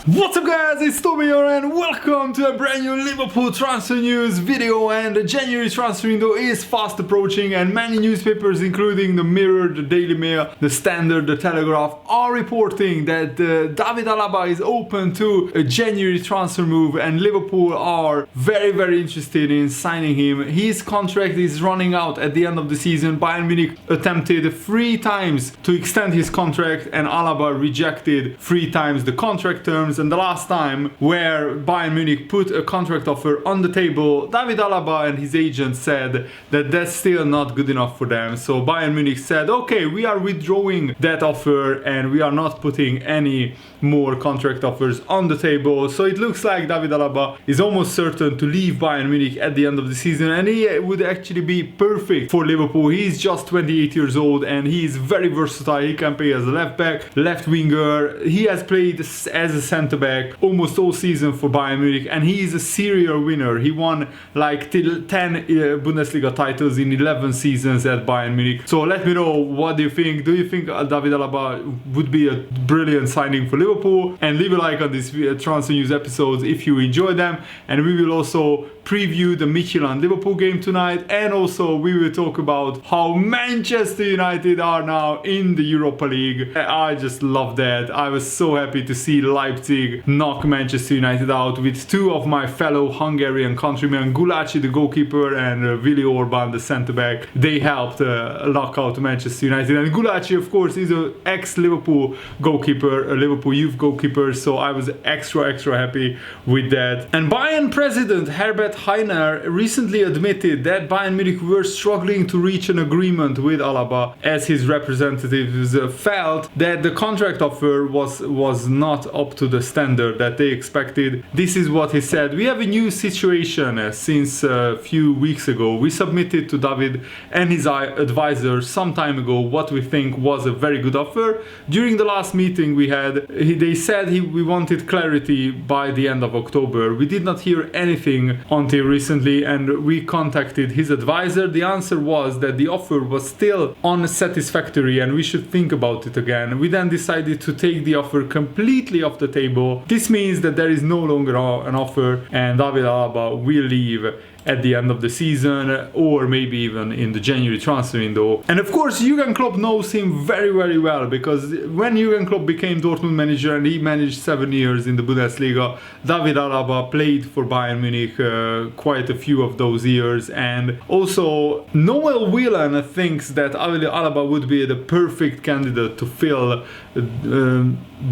What's up guys, it's Toby here and welcome to a brand new Liverpool transfer news video. And the January transfer window is fast approaching and many newspapers including the Mirror, the Daily Mail, the Standard, the Telegraph are reporting that David Alaba is open to a January transfer move and Liverpool are very interested in signing him. His contract is running out at the end of the season. Bayern Munich attempted 3 times to extend his contract and Alaba rejected 3 times the contract terms. And the last time where Bayern Munich put a contract offer on the table, David Alaba and his agent said that that's still not good enough for them. So Bayern Munich said, okay, we are withdrawing that offer and we are not putting any more contract offers on the table. So it looks like David Alaba is almost certain to leave Bayern Munich at the end of the season, and he would actually be perfect for Liverpool. He's just 28 years old and he is very versatile. He can play as a left back, left winger. He has played as a centre back almost all season for Bayern Munich and he is a serial winner. He won like 10 Bundesliga titles in 11 seasons at Bayern Munich. So let me know, what do you think? Do you think David Alaba would be a brilliant signing for Liverpool? And leave a like on these transfer news episodes if you enjoy them. And we will also preview the Michelin Liverpool game tonight, and also we will talk about how Manchester United are now in the Europa League. I just love that. I was so happy to see Leipzig knock Manchester United out with 2 of my fellow Hungarian countrymen, Gulácsi the goalkeeper and Willi Orban the centre back. They helped lock out Manchester United, and Gulácsi of course is an ex-Liverpool goalkeeper, a Liverpool youth goalkeeper, so I was extra happy with that. And Bayern president Herbert Hainer recently admitted that Bayern Munich were struggling to reach an agreement with Alaba, as his representatives felt that the contract offer was not up to the standard that they expected. This is what he said: "We have a new situation since a few weeks ago. We submitted to David and his advisor some time ago what we think was a very good offer. During the last meeting we had, they said we wanted clarity by the end of October. We did not hear anything until recently and we contacted his advisor. The answer was that the offer was still unsatisfactory and we should think about it again. We then decided to take the offer completely off the table. This means that there is no longer an offer and David Alaba will leave at the end of the season, or maybe even in the January transfer window." And of course Jurgen Klopp knows him very well, because when Jurgen Klopp became Dortmund manager and he managed 7 years in the Bundesliga, David Alaba played for Bayern Munich quite a few of those years. And also Noel Whelan thinks that Alaba would be the perfect candidate to fill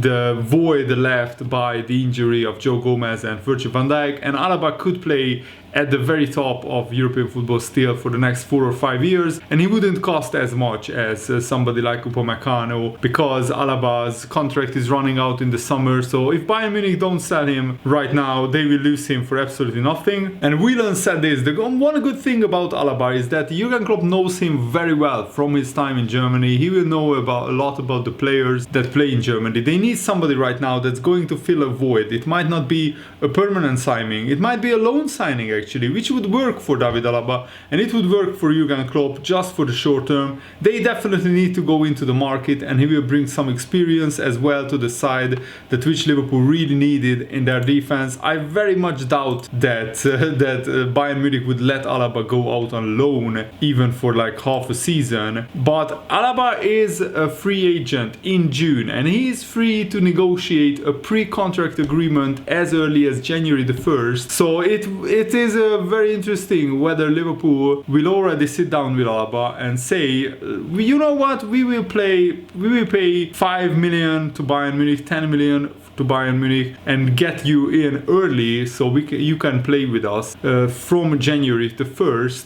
the void left by the injury of Joe Gomez and Virgil van Dijk, and Alaba could play at the very top of European football still for the next 4 or 5 years, and he wouldn't cost as much as somebody like Upamecano, because Alaba's contract is running out in the summer. So if Bayern Munich don't sell him right now, they will lose him for absolutely nothing. And Whelan said this: "One good thing about Alaba is that Jurgen Klopp knows him very well from his time in Germany. He will know a lot about the players that play in Germany. They need somebody right now that's going to fill a void. It might not be a permanent signing, it might be a loan signing actually, which would work for David Alaba and it would work for Jurgen Klopp just for the short term. They definitely need to go into the market and he will bring some experience as well to the side that which Liverpool really needed in their defense." I very much doubt that Bayern Munich would let Alaba go out on loan even for like half a season. But Alaba is a free agent in June and he is free to negotiate a pre-contract agreement as early as January the 1st. So it is very interesting whether Liverpool will already sit down with Alaba and say, you know what, we will pay 5 million to Bayern Munich, 10 million to Bayern Munich and get you in early so you can play with us from January the 1st.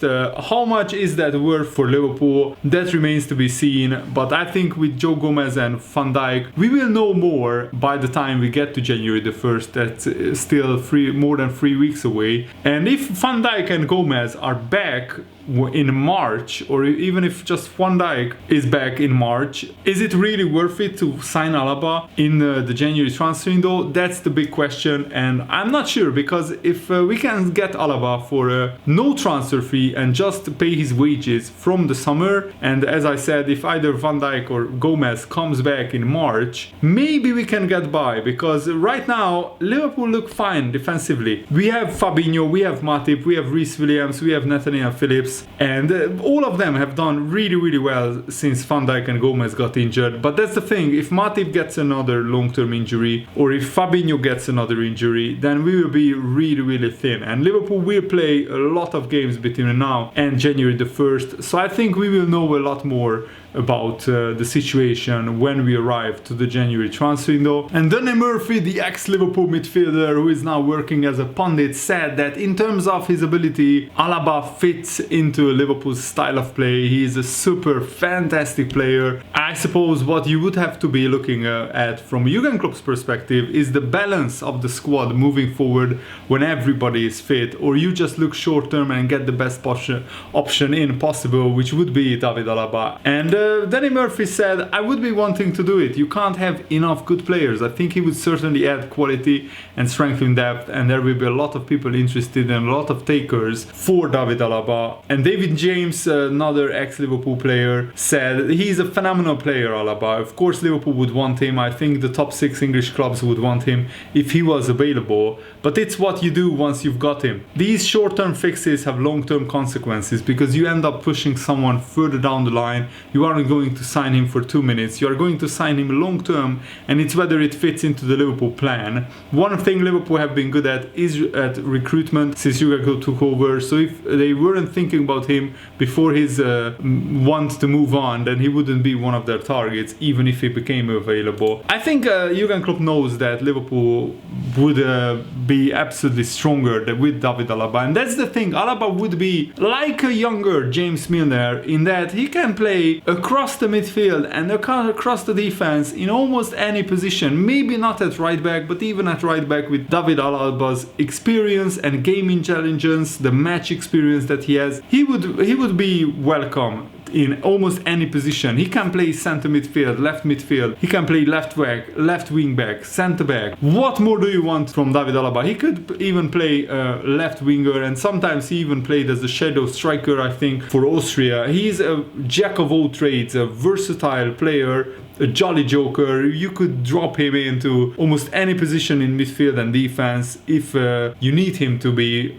How much is that worth for Liverpool? That remains to be seen, but I think with Joe Gomez and Van Dijk we will know more by the time we get to January the 1st. That's still more than 3 weeks away. And if Van Dijk and Gomez are back in March, or even if just Van Dijk is back in March, is it really worth it to sign Alaba in the January transfer window? That's the big question, and I'm not sure, because if we can get Alaba for no transfer fee and just pay his wages from the summer, and as I said, if either Van Dijk or Gomez comes back in March, maybe we can get by, because right now Liverpool look fine defensively. We have Fabinho, we have Matip, we have Reece Williams, we have Nathaniel Phillips, and all of them have done really well since Van Dijk and Gomez got injured. But that's the thing, if Matip gets another long-term injury, or if Fabinho gets another injury, then we will be really thin, and Liverpool will play a lot of games between now and January the 1st, so I think we will know a lot more about the situation when we arrive to the January transfer window. And Danny Murphy, the ex-Liverpool midfielder who is now working as a pundit, said that in terms of his ability, Alaba fits into Liverpool's style of play. He is a super fantastic player. I suppose what you would have to be looking at from Jurgen Klopp's perspective is the balance of the squad moving forward when everybody is fit, or you just look short term and get the best option in possible, which would be David Alaba. And Danny Murphy said, I would be wanting to do it. You can't have enough good players. I think he would certainly add quality and strength in depth, and there will be a lot of people interested and a lot of takers for David Alaba. And David James, another ex-Liverpool player, said he's a phenomenal player, Alaba. Of course Liverpool would want him. I think the top 6 English clubs would want him if he was available, but it's what you do once you've got him. These short-term fixes have long-term consequences, because you end up pushing someone further down the line. You aren't going to sign him for 2 minutes, you are going to sign him long term, and it's whether it fits into the Liverpool plan. One thing Liverpool have been good at is at recruitment since Jurgen Klopp took over, so if they weren't thinking about him before his want to move on, then he wouldn't be one of their targets, even if he became available. I think Jurgen Klopp knows that Liverpool would be absolutely stronger with David Alaba, and that's the thing. Alaba would be like a younger James Milner in that he can play across the midfield and across the defense in almost any position. Maybe not at right back, but even at right back, with David Alaba's experience and game intelligence, the match experience that he has, he would be welcome in almost any position. He can play center midfield, left midfield, he can play left back, left wing back, center back. What more do you want from David Alaba? He could even play left winger, and sometimes he even played as a shadow striker, I think, for Austria. He's a jack of all trades, a versatile player, a jolly joker. You could drop him into almost any position in midfield and defense if you need him to be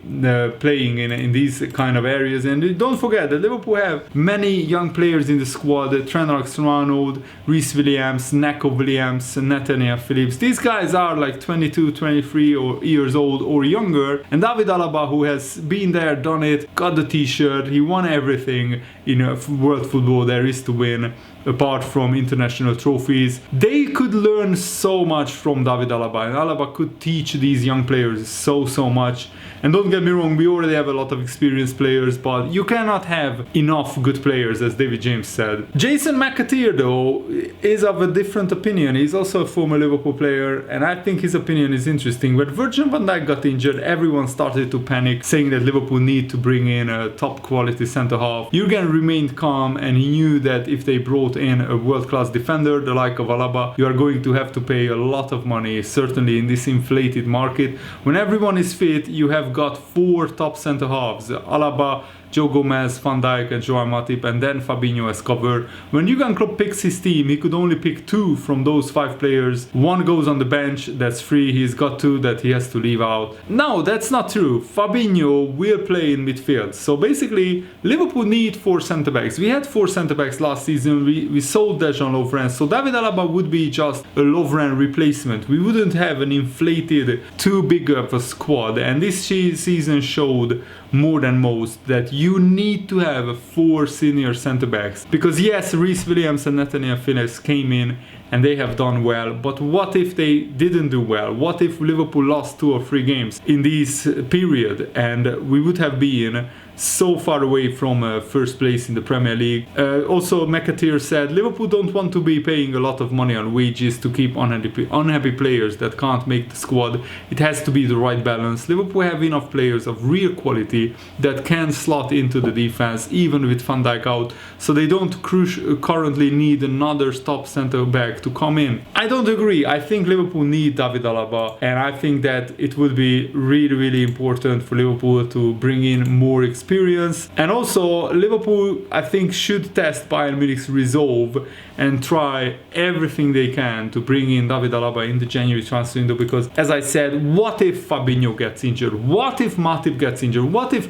playing in these kind of areas. And don't forget that Liverpool have many young players in the squad: Trent Alexander-Arnold, Reece Williams, Neco Williams, Nathaniel Phillips. These guys are like 22, 23 years old or younger, and David Alaba, who has been there, done it, got the t-shirt, he won everything in world football there is to win, apart from international trophies. They could learn so much from David Alaba, and Alaba could teach these young players so much. And don't get me wrong, we already have a lot of experienced players, but you cannot have enough good players, as David James said. Jason McAteer, though, is of a different opinion. He's also a former Liverpool player, and I think his opinion is interesting. When Virgil van Dijk got injured, everyone started to panic, saying that Liverpool need to bring in a top quality centre half. Jurgen remained calm, and he knew that if they brought in a world-class defender, the like of Alaba, you are going to have to pay a lot of money, certainly in this inflated market. When everyone is fit, you have got 4 top centre halves: Alaba, Joe Gomez, Van Dijk and Joao Matip, and then Fabinho as cover. When Jurgen Klopp picks his team, he could only pick 2 from those 5 players. 1 goes on the bench, that's free. He's got 2 that he has to leave out. No, that's not true. Fabinho will play in midfield. So basically, Liverpool need 4 centre-backs. We had 4 centre-backs last season. We sold Dejan Lovren. So David Alaba would be just a Lovren replacement. We wouldn't have an inflated, too big of a squad. And this season showed more than most that you need to have 4 senior centre-backs. Because yes, Reece Williams and Nathaniel Phillips came in and they have done well. But what if they didn't do well? What if Liverpool lost 2 or 3 games in this period, and we would have been so far away from first place in the Premier League? Also, McAteer said Liverpool don't want to be paying a lot of money on wages to keep unhappy players that can't make the squad. It has to be the right balance. Liverpool have enough players of real quality that can slot into the defense even with Van Dijk out, so they don't currently need another top centre back to come in. I don't agree. I think Liverpool need David Alaba, and I think that it would be really important for Liverpool to bring in more experience. And also, Liverpool, I think, should test Bayern Munich's resolve and try everything they can to bring in David Alaba in the January transfer window, because, as I said, what if Fabinho gets injured? What if Matip gets injured? What if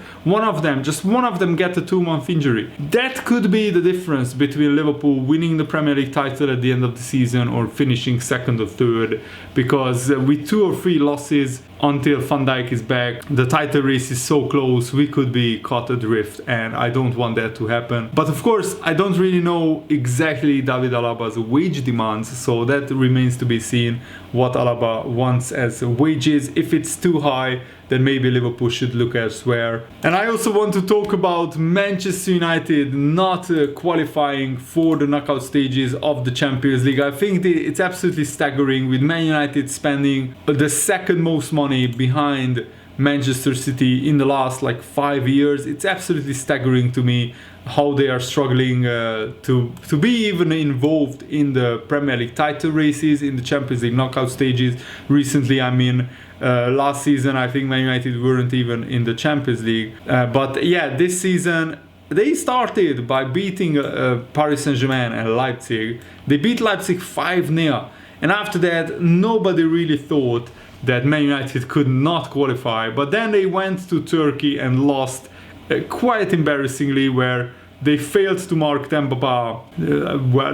just one of them get a 2-month injury? That could be the difference between Liverpool winning the Premier League title at the end of the season or finishing second or third, because with 2 or 3 losses until Van Dijk is back, the title race is so close, we could be caught adrift, and I don't want that to happen. But of course, I don't really know exactly David Alaba's wage demands, so that remains to be seen what Alaba wants as wages. If it's too high, then maybe Liverpool should look elsewhere. And I also want to talk about Manchester United not qualifying for the knockout stages of the Champions League. I think it's absolutely staggering, with Man United spending the second most money behind Manchester City in the last 5 years. It's absolutely staggering to me how they are struggling to be even involved in the Premier League title races, in the Champions League knockout stages. Recently, I mean, last season I think Man United weren't even in the Champions League. But yeah, this season they started by beating Paris Saint-Germain and Leipzig. They beat Leipzig 5-0. And after that, nobody really thought that Man United could not qualify. But then they went to Turkey and lost quite embarrassingly, where they failed to mark Dembaba.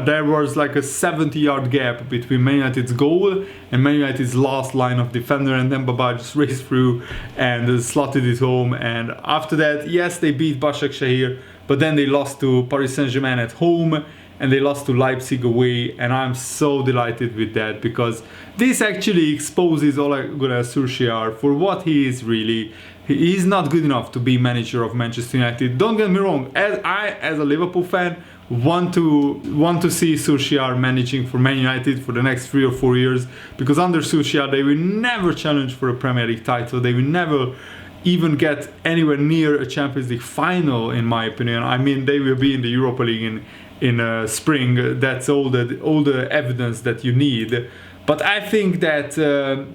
There was like a 70-yard gap between Man United's goal and Man United's last line of defender, and Dembaba just raced through and slotted it home. And after that, yes, they beat Başakşehir, but then they lost to Paris Saint-Germain at home, and they lost to Leipzig away. And I'm so delighted with that, because this actually exposes Ole Gunnar Solskjaer for what he is really. He is not good enough to be manager of Manchester United. Don't get me wrong, as a Liverpool fan, want to see Solskjaer managing for Man United for the next 3 or 4 years, because under Solskjaer they will never challenge for a Premier League title. They will never even get anywhere near a Champions League final, in my opinion. I mean, they will be in the Europa League in spring. That's all the evidence that you need. But I think that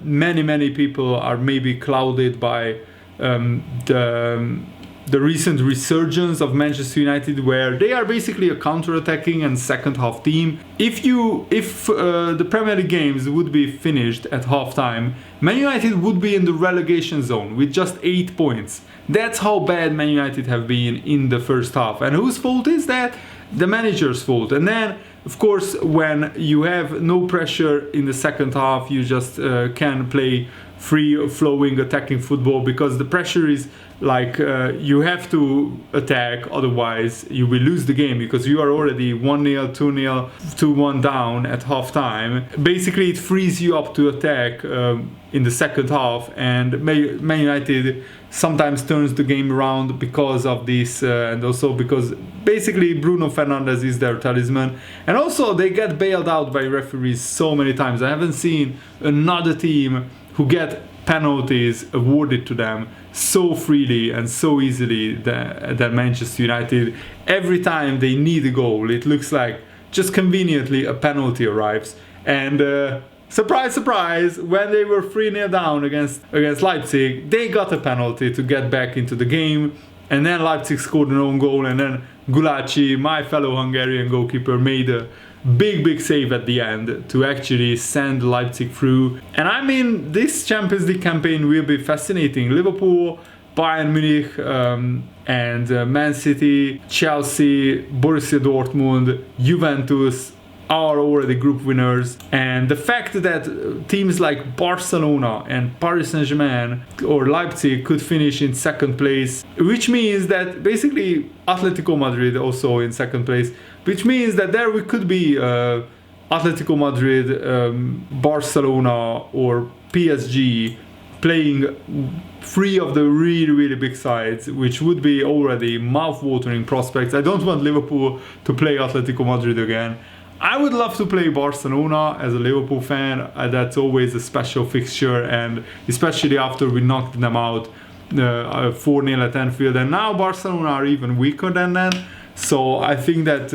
many people are maybe clouded by the recent resurgence of Manchester United, where they are basically a counter-attacking and second half team. If the Premier League games would be finished at half-time, Man United would be in the relegation zone with just 8 points. That's how bad Man United have been in the first half. And whose fault is that? The manager's fault. And then, of course, when you have no pressure in the second half, you just can play free-flowing attacking football, because the pressure is you have to attack, otherwise you will lose the game, because you are already 1-0, 2-0, 2-1 down at half-time. Basically, it frees you up to attack in the second half, and Man United sometimes turns the game around because of this, and also because basically Bruno Fernandes is their talisman. And also they get bailed out by referees so many times. I haven't seen another team who get penalties awarded to them so freely and so easily than Manchester United. Every time they need a goal, it looks like just conveniently a penalty arrives. And surprise, surprise, when they were 3-0 down against Leipzig, they got a penalty to get back into the game. And then Leipzig scored an own goal, and then Gulacsi, my fellow Hungarian goalkeeper, made a big save at the end to actually send Leipzig through. And I mean, this Champions League campaign will be fascinating. Liverpool, Bayern Munich, and Man City, Chelsea, Borussia Dortmund, Juventus are already group winners. And the fact that teams like Barcelona and Paris Saint-Germain or Leipzig could finish in second place, which means that basically Atletico Madrid also in second place, which means that there we could be Atletico Madrid, Barcelona or PSG playing three of the really big sides, which would be already mouth-watering prospects. I don't want Liverpool to play Atletico Madrid again. I would love to play Barcelona as a Liverpool fan. That's always a special fixture, and especially after we knocked them out 4-0 at Anfield, and now Barcelona are even weaker than that. So I think that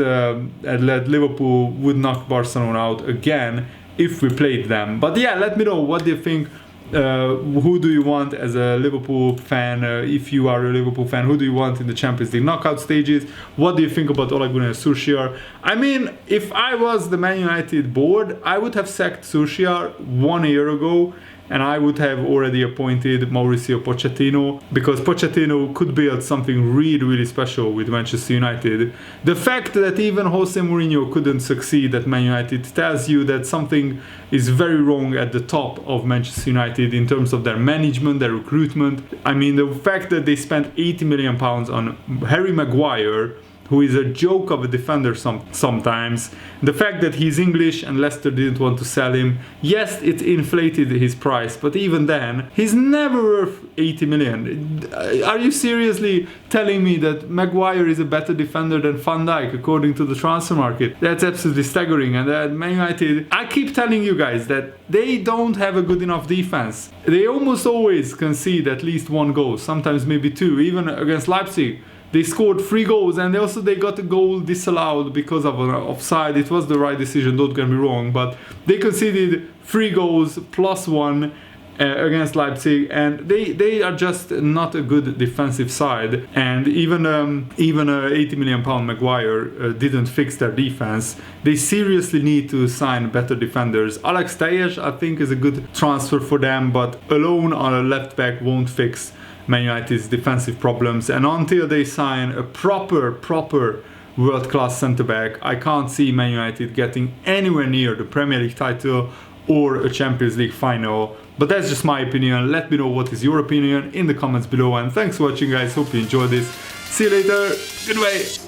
Liverpool would knock Barcelona out again if we played them. But yeah, let me know what do you think. Who do you want as a Liverpool fan? If you are a Liverpool fan, who do you want in the Champions League knockout stages? What do you think about Ole Gunnar Solskjaer? I mean, if I was the Man United board, I would have sacked Solskjaer 1 year ago, and I would have already appointed Mauricio Pochettino, because Pochettino could build something really special with Manchester United. The fact that even Jose Mourinho couldn't succeed at Man United tells you that something is very wrong at the top of Manchester United in terms of their management, their recruitment. I mean, the fact that they spent £80 million on Harry Maguire, who is a joke of a defender sometimes. The fact that he's English and Leicester didn't want to sell him, yes, it inflated his price, but even then, he's never worth 80 million. Are you seriously telling me that Maguire is a better defender than Van Dijk according to the transfer market? That's absolutely staggering. And Man United, I keep telling you guys that they don't have a good enough defense. They almost always concede at least one goal, sometimes maybe two, even against Leipzig. They scored 3 goals, and they got a goal disallowed because of an offside. It was the right decision, don't get me wrong, but they conceded 3 goals plus 1 against Leipzig, and they are just not a good defensive side. And even a £80 million Maguire didn't fix their defense. They seriously need to sign better defenders. Alex Telles, I think, is a good transfer for them, but alone on a left back won't fix Man United's defensive problems, and until they sign a proper world-class centre-back, I can't see Man United getting anywhere near the Premier League title or a Champions League final. But that's just my opinion. Let me know what is your opinion in the comments below, and thanks for watching, guys. Hope you enjoyed this. See you later. Goodbye.